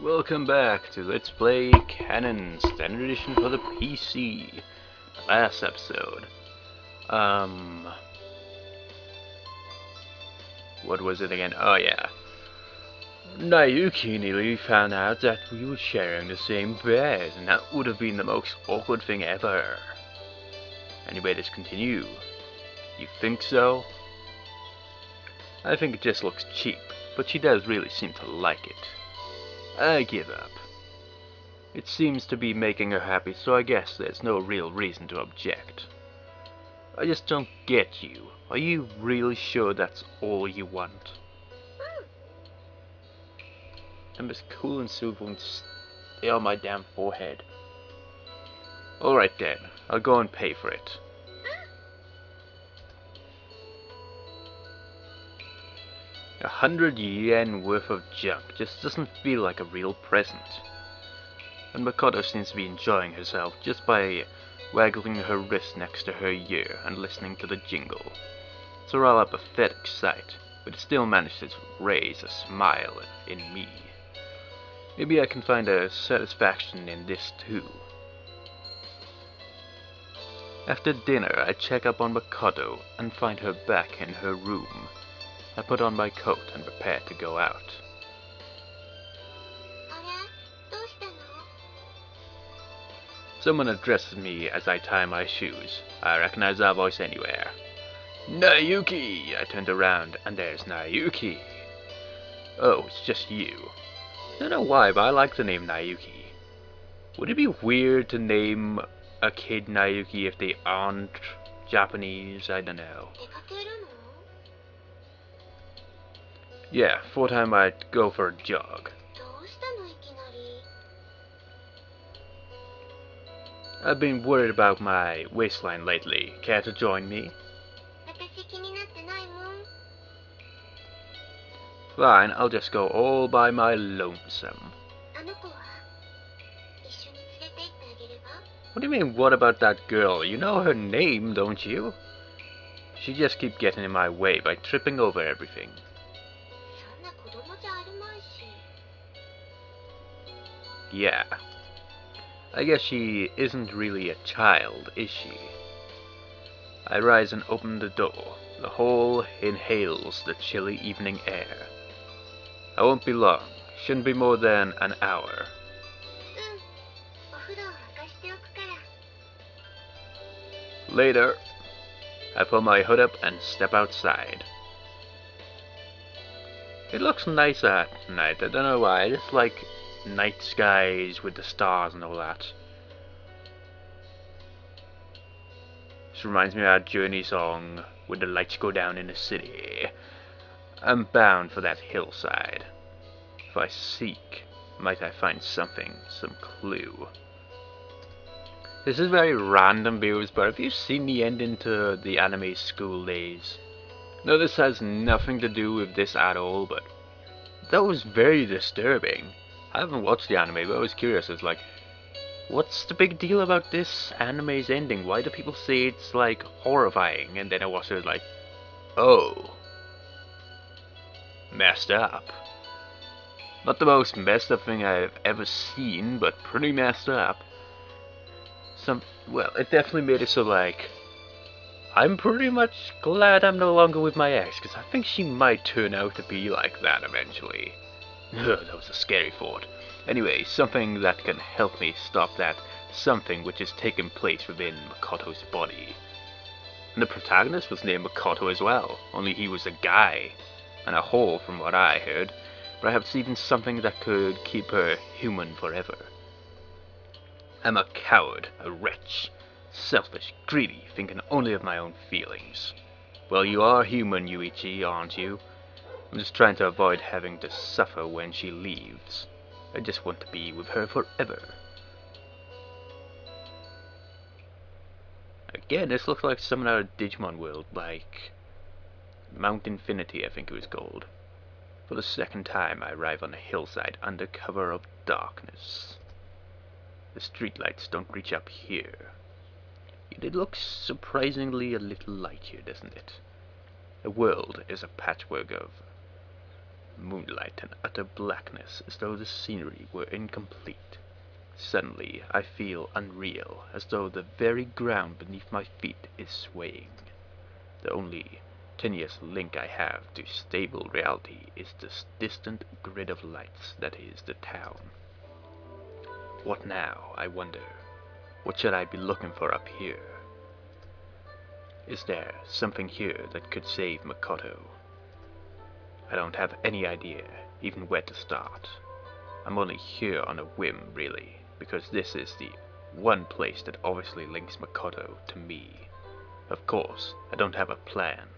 Welcome back to Let's Play Kanon Standard Edition for the PC. Last episode. What was it again? Oh yeah. Nayuki nearly found out that we were sharing the same bed, and that would have been the most awkward thing ever. Anyway, let's continue. You think so? I think it just looks cheap, but she does really seem to like it. I give up. It seems to be making her happy, so I guess there's no real reason to object. I just don't get you. Are you really sure that's all you want? I'm as cool and silver and stay on my damn forehead. Alright then, I'll go and pay for it. 100 yen worth of junk just doesn't feel like a real present. And Makoto seems to be enjoying herself just by waggling her wrist next to her ear and listening to the jingle. It's a rather pathetic sight, but it still manages to raise a smile in me. Maybe I can find a satisfaction in this too. After dinner, I check up on Makoto and find her back in her room. I put on my coat and prepare to go out. Someone addresses me as I tie my shoes. I recognize that voice anywhere. Nayuki! I turned around and there's Nayuki. Oh, it's just you. I don't know why, but I like the name Nayuki. Would it be weird to name a kid Nayuki if they aren't Japanese? I don't know. Yeah, thought I might go for a jog. I've been worried about my waistline lately. Care to join me? Fine, I'll just go all by my lonesome. What do you mean, what about that girl? You know her name, don't you? She just keeps getting in my way by tripping over everything. Yeah. I guess she isn't really a child, is she? I rise and open the door. The hall inhales the chilly evening air. I won't be long. Shouldn't be more than an hour. Later. I pull my hood up and step outside. It looks nice at night. I don't know why. I just like night skies with the stars and all that. This reminds me of that Journey song, "When the lights go down in the city." I'm bound for that hillside. If I seek, might I find something, some clue. This is very random, viewers, but have you seen the ending to the anime School Days? No, this has nothing to do with this at all, but that was very disturbing. I haven't watched the anime, but I was curious. It's like, what's the big deal about this anime's ending? Why do people say it's like horrifying? And then I watched it, was like, oh, messed up. Not the most messed up thing I've ever seen, but pretty messed up. Well, it definitely made it so like, I'm pretty much glad I'm no longer with my ex, because I think she might turn out to be like that eventually. That was a scary thought. Anyway, something that can help me stop that something which is taking place within Makoto's body. And the protagonist was named Makoto as well, only he was a guy, and a whore from what I heard, perhaps even something that could keep her human forever. I'm a coward, a wretch, selfish, greedy, thinking only of my own feelings. Well, you are human, Yuichi, aren't you? I'm just trying to avoid having to suffer when she leaves. I just want to be with her forever. Again, this looks like something out of Digimon World, like Mount Infinity, I think it was called. For the second time, I arrive on a hillside under cover of darkness. The streetlights don't reach up here. It looks surprisingly a little light here, doesn't it? The world is a patchwork of Moonlight and utter blackness, as though the scenery were incomplete. Suddenly I feel unreal, as though the very ground beneath my feet is swaying. The only tenuous link I have to stable reality is this distant grid of lights that is the town. What now, I wonder? What should I be looking for up here? Is there something here that could save Makoto? I don't have any idea, even where to start. I'm only here on a whim, really, because this is the one place that obviously links Makoto to me. Of course, I don't have a plan,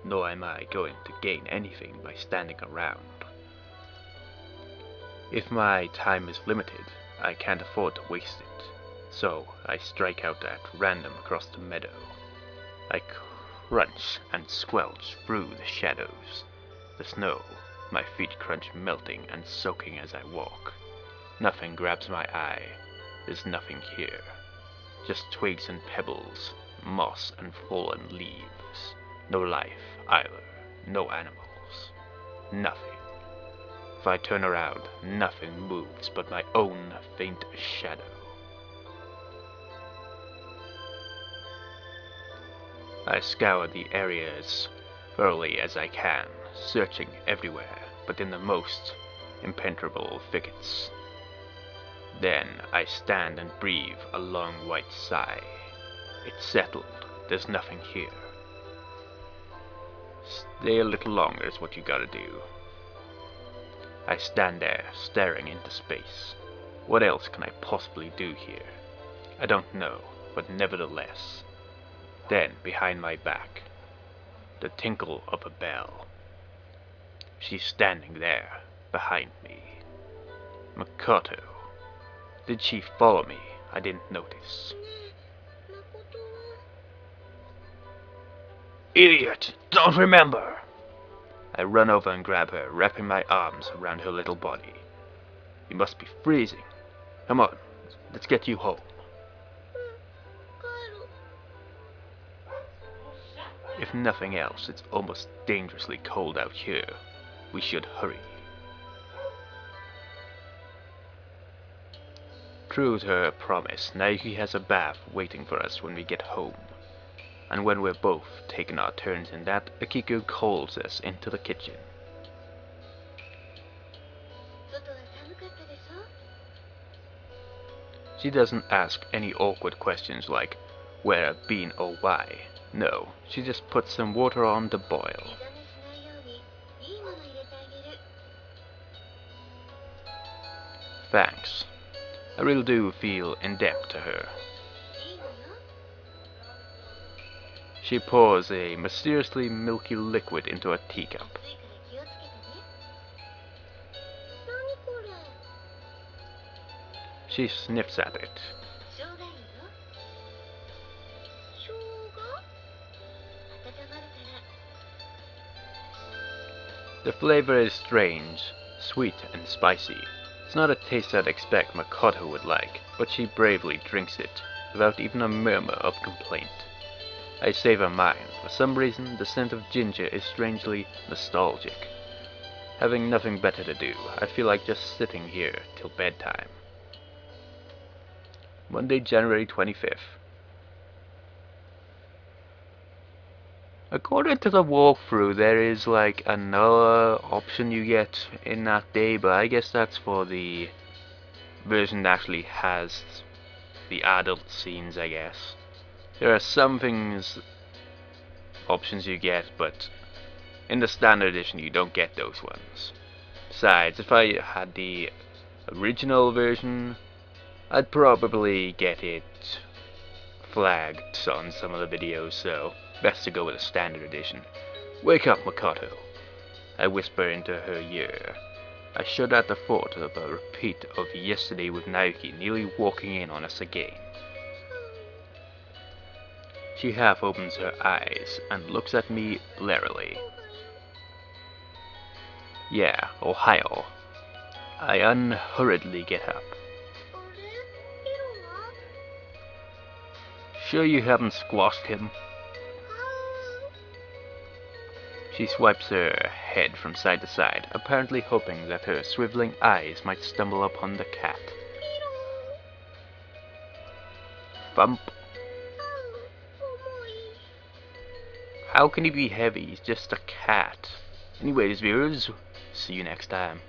nor am I going to gain anything by standing around. If my time is limited, I can't afford to waste it, so I strike out at random across the meadow. I crunch and squelch through the shadows. The snow, my feet crunch melting and soaking as I walk. Nothing grabs my eye. There's nothing here. Just twigs and pebbles, moss and fallen leaves. No life either. No animals. Nothing. If I turn around, nothing moves but my own faint shadow. I scour the area as thoroughly as I can, searching everywhere, but in the most impenetrable thickets. Then I stand and breathe a long white sigh. It's settled. There's nothing here. Stay a little longer is what you gotta do. I stand there, staring into space. What else can I possibly do here? I don't know, but nevertheless. Then, behind my back, the tinkle of a bell. She's standing there, behind me. Makoto. Did she follow me? I didn't notice. Idiot! Don't remember! I run over and grab her, wrapping my arms around her little body. You must be freezing. Come on, let's get you home. If nothing else, it's almost dangerously cold out here. We should hurry. True to her promise, Naoki has a bath waiting for us when we get home. And when we're both taking our turns in that, Akiko calls us into the kitchen. She doesn't ask any awkward questions like where I've been or why. No, she just puts some water on to boil. Thanks. I really do feel in debt to her. She pours a mysteriously milky liquid into a teacup. She sniffs at it. The flavor is strange, sweet and spicy. It's not a taste I'd expect Makoto would like, but she bravely drinks it, without even a murmur of complaint. I savor mine. For some reason, the scent of ginger is strangely nostalgic. Having nothing better to do, I feel like just sitting here till bedtime. Monday, January 25th. According to the walkthrough, there is like another option you get in that day, but I guess that's for the version that actually has the adult scenes, I guess. There are some options you get, but in the standard edition you don't get those ones. Besides, if I had the original version, I'd probably get it flagged on some of the videos, so best to go with a standard edition. Wake up, Makoto, I whisper into her ear. I shudder at the thought of a repeat of yesterday with Naoki nearly walking in on us again. She half opens her eyes and looks at me blearily. Yeah, Ohio. I unhurriedly get up. Sure you haven't squashed him? She swipes her head from side to side, apparently hoping that her swiveling eyes might stumble upon the cat. Bump. How can he be heavy? He's just a cat. Anyways, viewers, see you next time.